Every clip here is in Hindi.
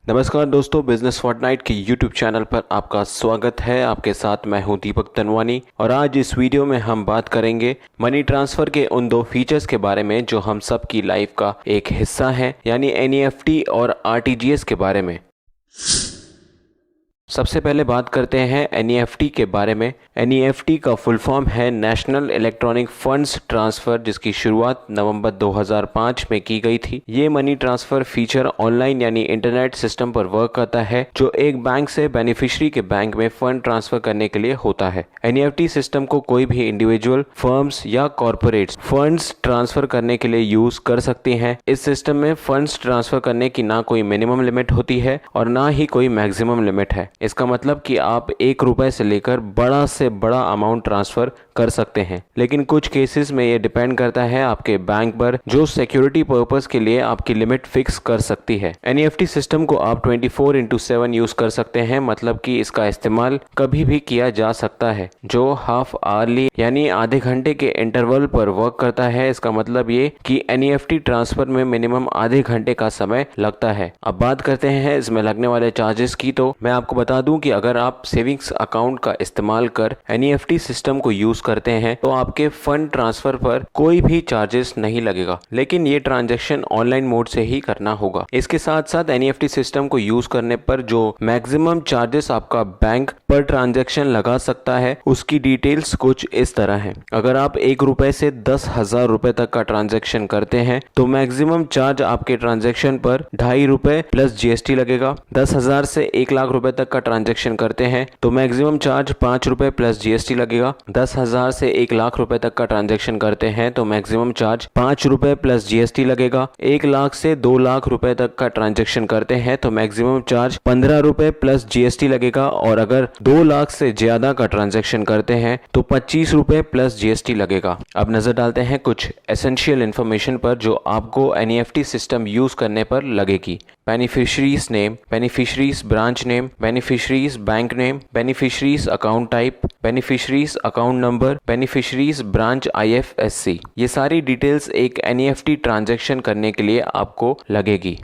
नमस्कार दोस्तों, बिजनेस फोर्टनाइट के यूट्यूब चैनल पर आपका स्वागत है। आपके साथ मैं हूं दीपक तनवानी और आज इस वीडियो में हम बात करेंगे मनी ट्रांसफ़र के उन दो फीचर्स के बारे में जो हम सब की लाइफ का एक हिस्सा है, यानी एनईएफटी और आरटीजीएस के बारे में। सबसे पहले बात करते हैं एनईएफटी के बारे में। एनईएफटी का फुल फॉर्म है नेशनल इलेक्ट्रॉनिक फंड्स ट्रांसफ़र, जिसकी शुरुआत नवंबर 2005 में की गई थी। ये मनी ट्रांसफ़र फीचर ऑनलाइन यानी इंटरनेट सिस्टम पर वर्क करता है, जो एक बैंक से बेनिफिशियरी के बैंक में फंड ट्रांसफर करने के लिए होता है। एनईएफटी सिस्टम को कोई भी इंडिविजुअल, फर्म्स या कॉर्पोरेट्स फंड्स ट्रांसफर करने के लिए यूज कर सकती हैं। इस सिस्टम में फंड्स ट्रांसफर करने की ना कोई मिनिमम लिमिट होती है और ना ही कोई मैक्सिमम लिमिट है। इसका मतलब कि आप ₹1 से लेकर बड़ा से बड़ा अमाउंट ट्रांसफर कर सकते हैं, लेकिन कुछ केसेस में ये डिपेंड करता है आपके बैंक पर, जो सिक्योरिटी पर्पस के लिए आपकी लिमिट फिक्स कर सकती है। एनईएफटी सिस्टम को आप 24/7 यूज कर सकते हैं, मतलब कि इसका इस्तेमाल कभी भी किया जा सकता है, जो हाफ आवरली यानी आधे घंटे के इंटरवल पर वर्क करता है। इसका मतलब ये कि एनईएफटी ट्रांसफर में मिनिमम आधे घंटे का समय लगता है। अब बात करते हैं इसमें लगने वाले चार्जेस की। तो मैं आपको बता दूं कि अगर आप सेविंग्स अकाउंट का इस्तेमाल कर एनईएफटी सिस्टम को यूज करते हैं तो आपके फंड ट्रांसफर पर कोई भी चार्जेस नहीं लगेगा, लेकिन ये ट्रांजैक्शन ऑनलाइन मोड से ही करना होगा। इसके साथ साथ एनईएफटी सिस्टम को यूज करने पर जो मैक्सिमम चार्जेस आपका बैंक पर ट्रांजैक्शन लगा सकता है, उसकी डिटेल्स कुछ इस तरह है। अगर आप ₹1 से 10,000 रुपए तक का ट्रांजैक्शन करते हैं तो मैक्सिमम चार्ज आपके ट्रांजैक्शन पर ₹2.5 प्लस जीएसटी लगेगा। 10,000 से 1,00,000 रुपए तक का ट्रांजैक्शन करते हैं तो मैक्सिमम चार्ज ₹5 प्लस जीएसटी लगेगा। 10,000 से 1,00,000 रुपए तक का ट्रांजैक्शन करते हैं तो मैक्सिमम चार्ज ₹5 प्लस जीएसटी लगेगा। 1,00,000 से 2,00,000 रुपए तक का ट्रांजैक्शन करते हैं तो मैक्सिमम चार्ज ₹15 प्लस जीएसटी लगेगा, और अगर 2,00,000 से ज्यादा का ट्रांजैक्शन करते हैं तो ₹25 प्लस जीएसटी लगेगा। अब नजर डालते हैं कुछ एसेंशियल इन्फॉर्मेशन पर जो आपको एनईएफटी सिस्टम यूज करने पर लगेगी। Beneficiaries name, beneficiaries branch name, beneficiaries bank name, beneficiaries account type, beneficiaries account number, beneficiaries branch IFSC. ये सारी डिटेल्स एक एनईएफटी ट्रांजैक्शन करने के लिए आपको लगेगी।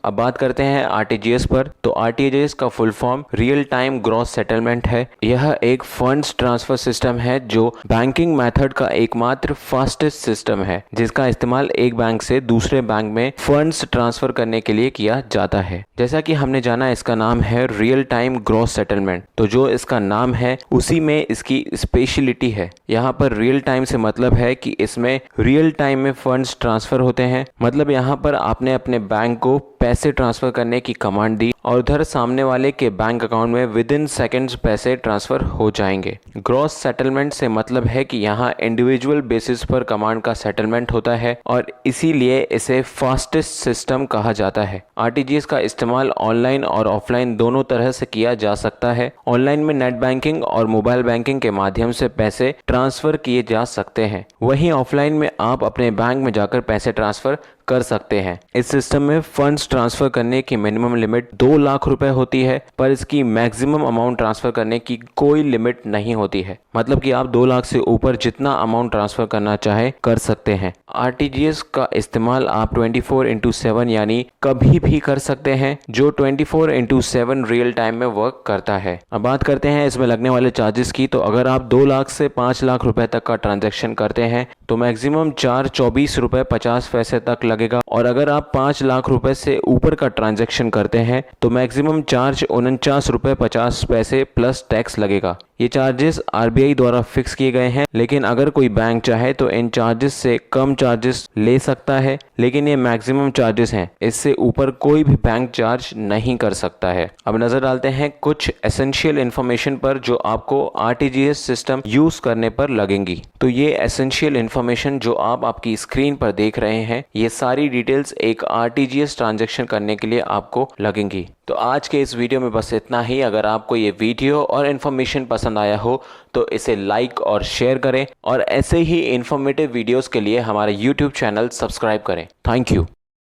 अब बात करते हैं आरटीजीएस पर। तो आरटीजीएस का full form real time gross settlement है। यह एक फंड्स ट्रांसफर सिस्टम है जो बैंकिंग मेथड का एकमात्र फास्टेस्ट सिस्टम है, जिसका इस्तेमाल एक बैंक से दूसरे बैंक में फंड्स ट्रांसफर करने के लिए किया जाता है। जैसा कि हमने जाना, इसका नाम है रियल टाइम ग्रॉस सेटलमेंट। तो जो इसका नाम है उसी में इसकी स्पेशलिटी है। यहाँ पर रियल टाइम से मतलब है कि इसमें रियल टाइम में फंड्स ट्रांसफर होते हैं। मतलब यहाँ पर आपने अपने बैंक को पैसे ट्रांसफर करने की कमांड दी और उधर सामने वाले के बैंक अकाउंट में विद इन सेकेंड्स पैसे ट्रांसफर हो जाएंगे। ग्रॉस सेटलमेंट से मतलब है कि यहाँ इंडिविजुअल बेसिस पर कमांड का सेटलमेंट होता है और इसीलिए इसे फास्टेस्ट सिस्टम कहा जाता है। आरटीजीएस का इस्तेमाल ऑनलाइन और ऑफलाइन दोनों तरह से किया जा सकता है। ऑनलाइन में नेट बैंकिंग और मोबाइल बैंकिंग के माध्यम से पैसे ट्रांसफर किए जा सकते हैं, वहीं ऑफलाइन में आप अपने बैंक में जाकर पैसे ट्रांसफर कर सकते हैं। इस सिस्टम में फंड्स ट्रांसफर करने की मिनिमम लिमिट 2,00,000 रुपए होती है, पर इसकी मैक्सिमम अमाउंट ट्रांसफर करने की कोई लिमिट नहीं होती है। मतलब कि आप 2,00,000 से ऊपर जितना अमाउंट ट्रांसफर करना चाहे कर सकते हैं। आरटीजीएस का इस्तेमाल आप 24/7 यानी कभी भी कर सकते हैं, जो 24/7 रियल टाइम में वर्क करता है। अब बात करते हैं इसमें लगने वाले चार्जेस की। तो अगर आप 2,00,000 से 5,00,000 रुपए तक का ट्रांजेक्शन करते हैं तो मैक्सिमम चार्ज ₹24.50 तक लगेगा, और अगर आप 5,00,000 रुपए से ऊपर का ट्रांजैक्शन करते हैं तो मैक्सिमम चार्ज ₹49.50 प्लस टैक्स लगेगा। ये चार्जेस आरबीआई द्वारा फिक्स किए गए हैं, लेकिन अगर कोई बैंक चाहे तो इन चार्जेस से कम चार्जेस ले सकता है, लेकिन ये मैक्सिमम चार्जेस हैं। इससे ऊपर कोई भी बैंक चार्ज नहीं कर सकता है। अब नजर डालते हैं कुछ एसेंशियल इन्फॉर्मेशन पर जो आपको आरटीजीएस सिस्टम यूज करने पर लगेंगी। तो ये एसेंशियल इन्फॉर्मेशन जो आप आपकी स्क्रीन पर देख रहे हैं, ये सारी डिटेल्स एक आरटीजीएस ट्रांजैक्शन करने के लिए आपको लगेंगी। तो आज के इस वीडियो में बस इतना ही। अगर आपको ये वीडियो और इन्फॉर्मेशन पसंद आया हो तो इसे लाइक और शेयर करें, और ऐसे ही इन्फॉर्मेटिव वीडियोस के लिए हमारा यूट्यूब चैनल सब्सक्राइब करें। Thank you.